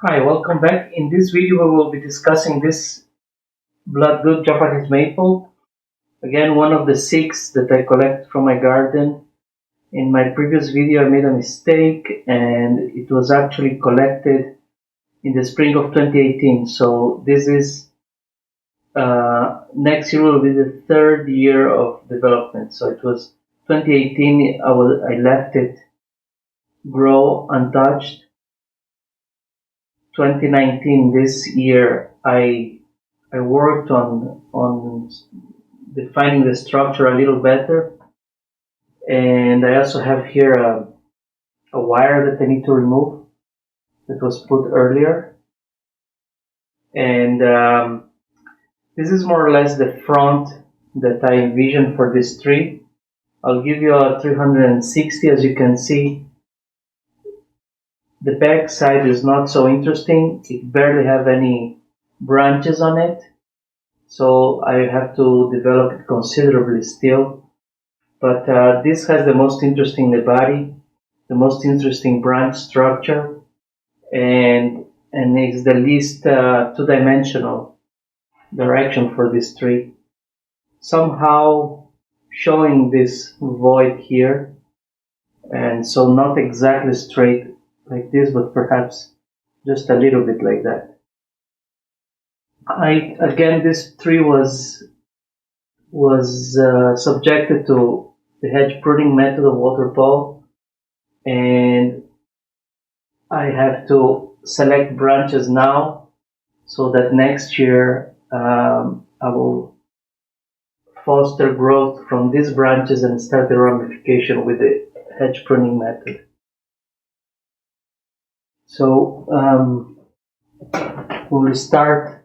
Hi, welcome back. In this video, we will be discussing this bloodgood Japanese maple. Again, one of the six that I collect from my garden. In my previous video, I made a mistake and it was actually collected in the spring of 2018. So this is, next year will be the third year of development. So it was 2018, I left it grow untouched. 2019, this year, I worked on defining the structure a little better, and I also have here a wire that I need to remove that was put earlier, and this is more or less the front that I envisioned for this tree. I'll give you a 360. As you can see, the back side is not so interesting. It barely have any branches on it, so I have to develop it considerably still. But this has the most interesting the body, the most interesting branch structure, and is the least two-dimensional direction for this tree. Somehow showing this void here, and so not exactly straight like this, but perhaps just a little bit like that. Again, this tree was subjected to the hedge pruning method of Walter Pall, and I have to select branches now so that next year I will foster growth from these branches and start the ramification with the hedge pruning method. So we will start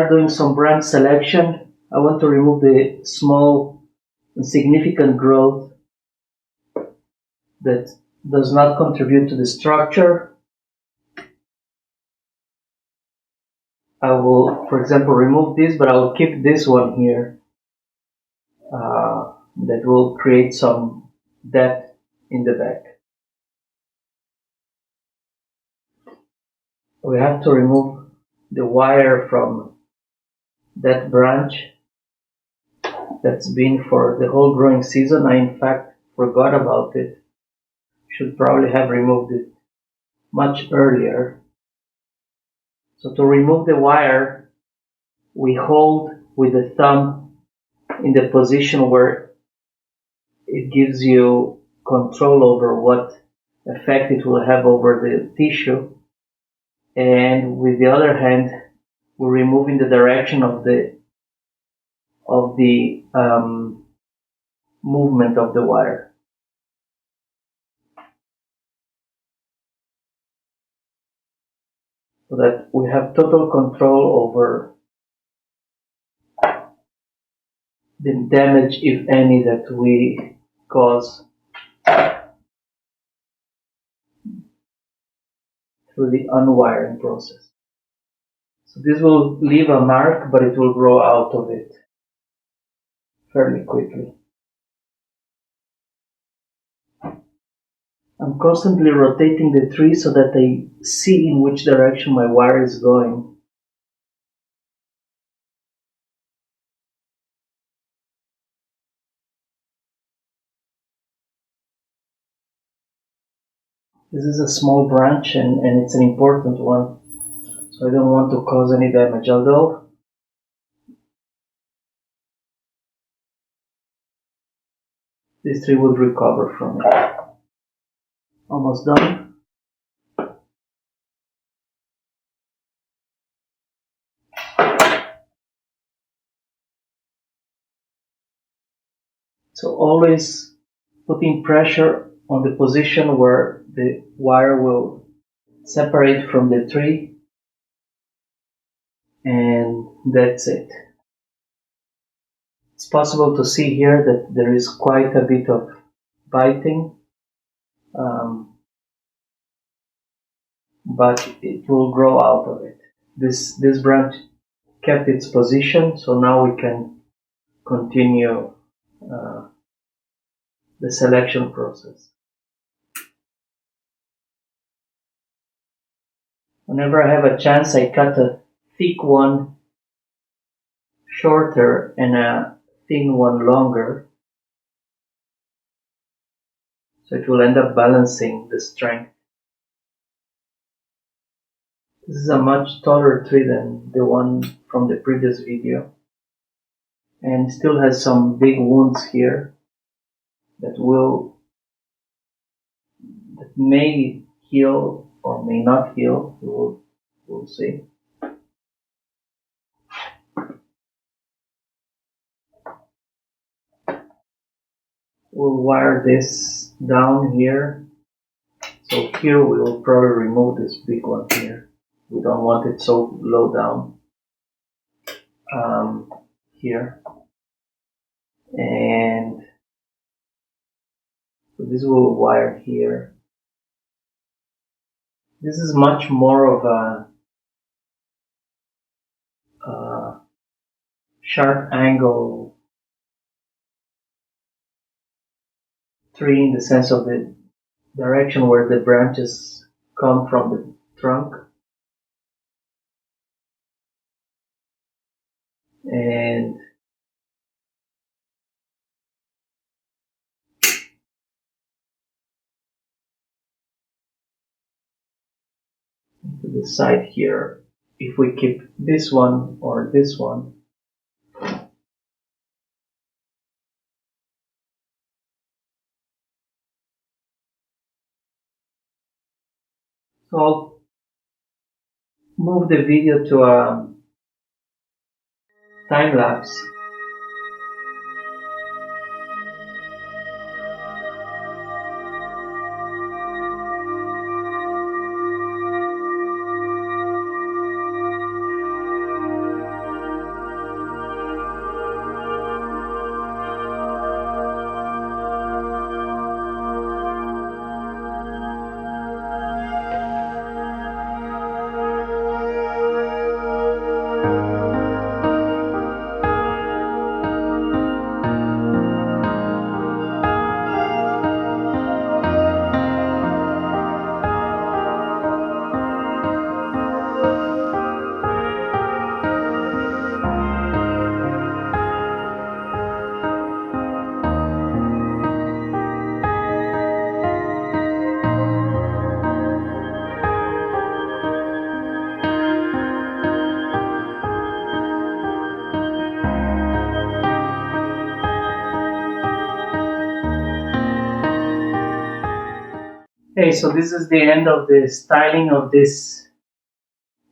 doing some branch selection. I want to remove the small insignificant growth that does not contribute to the structure. I will, for example, remove this, but I will keep this one here. That will create some depth in the back. We have to remove the wire from that branch that's been for the whole growing season. I in fact forgot about it. Should probably have removed it much earlier. So to remove the wire, we hold with the thumb in the position where it gives you control over what effect it will have over the tissue, and with the other hand we remove in the direction of the movement of the wire, so that we have total control over the damage, if any, that we cause through the unwiring process. So this will leave a mark, but it will grow out of it fairly quickly. I'm constantly rotating the tree so that I see in which direction my wire is going. This is a small branch and it's an important one, so I don't want to cause any damage, although this tree will recover from it. Almost done. So always putting pressure on the position where the wire will separate from the tree, and that's it. It's possible to see here that there is quite a bit of biting, but it will grow out of it. This branch kept its position, so now we can continue the selection process. Whenever I have a chance, I cut a thick one shorter and a thin one longer, so it will end up balancing the strength. This is a much taller tree than the one from the previous video, and still has some big wounds here that may heal or may not heal. We'll see. We'll wire this down here. So here we will probably remove this big one here. We don't want it so low down. Here. And so this will wire here. This is much more of a sharp angle tree in the sense of the direction where the branches come from the trunk. And to the side here, if we keep this one or this one, so I'll move the video to a time lapse. Okay, so this is the end of the styling of this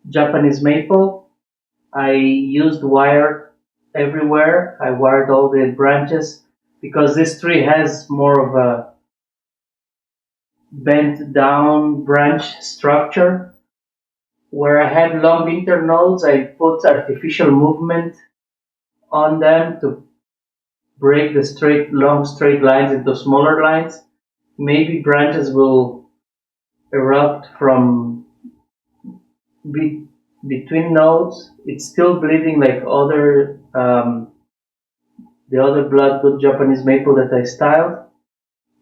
Japanese maple. I used wire everywhere. I wired all the branches because this tree has more of a bent down branch structure. Where I had long internodes, I put artificial movement on them to break the long straight lines into smaller lines. Maybe branches will erupt from between nodes. It's still bleeding like the other bloodgood Japanese maple that I styled.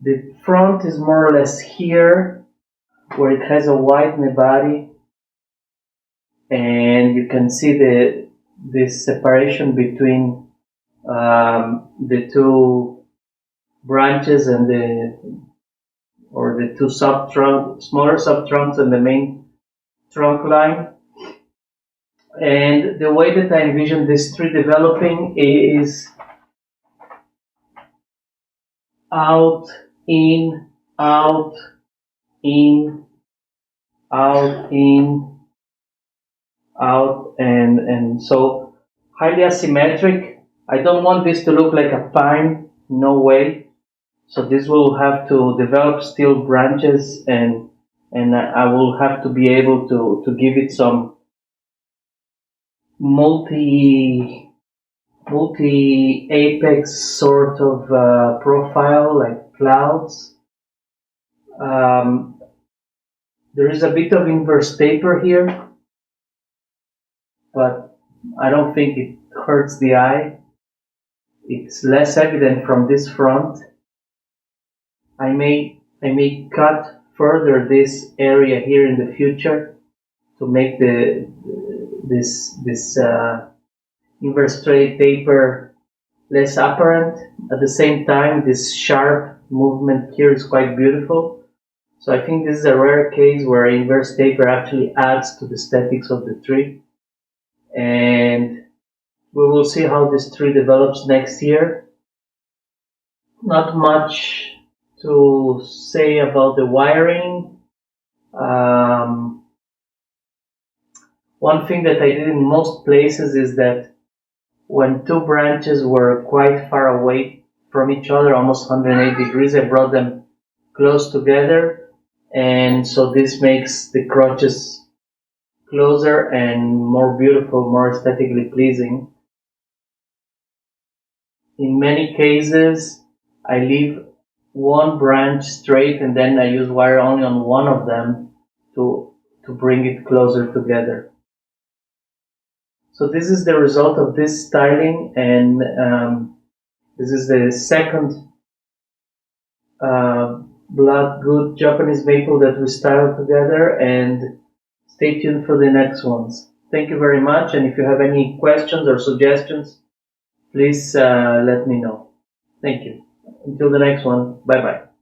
The front is more or less here, where it has a white nebari, and you can see this separation between the two branches and the two smaller subtrunks and the main trunk line. And the way that I envision this tree developing is out, in, out, in, out, in, out, and so highly asymmetric. I don't want this to look like a pine, no way. So this will have to develop still branches, and I will have to be able to give it some multi-apex sort of profile, like clouds. There is a bit of inverse taper here, but I don't think it hurts the eye. it's less evident from this front. I may cut further this area here in the future to make this inverse straight taper less apparent. At the same time, this sharp movement here is quite beautiful. So I think this is a rare case where inverse taper actually adds to the aesthetics of the tree. And we will see how this tree develops next year. Not much to say about the wiring. One thing that I did in most places is that when two branches were quite far away from each other, almost 180 degrees, I brought them close together, and so this makes the crotches closer and more beautiful, more aesthetically pleasing. In many cases, I leave one branch straight and then I use wire only on one of them to bring it closer together. So this is the result of this styling, and this is the second bloodgood Japanese maple that we styled together, and stay tuned for the next ones. Thank you very much, and if you have any questions or suggestions, please let me know. Thank you. Until the next one, bye bye.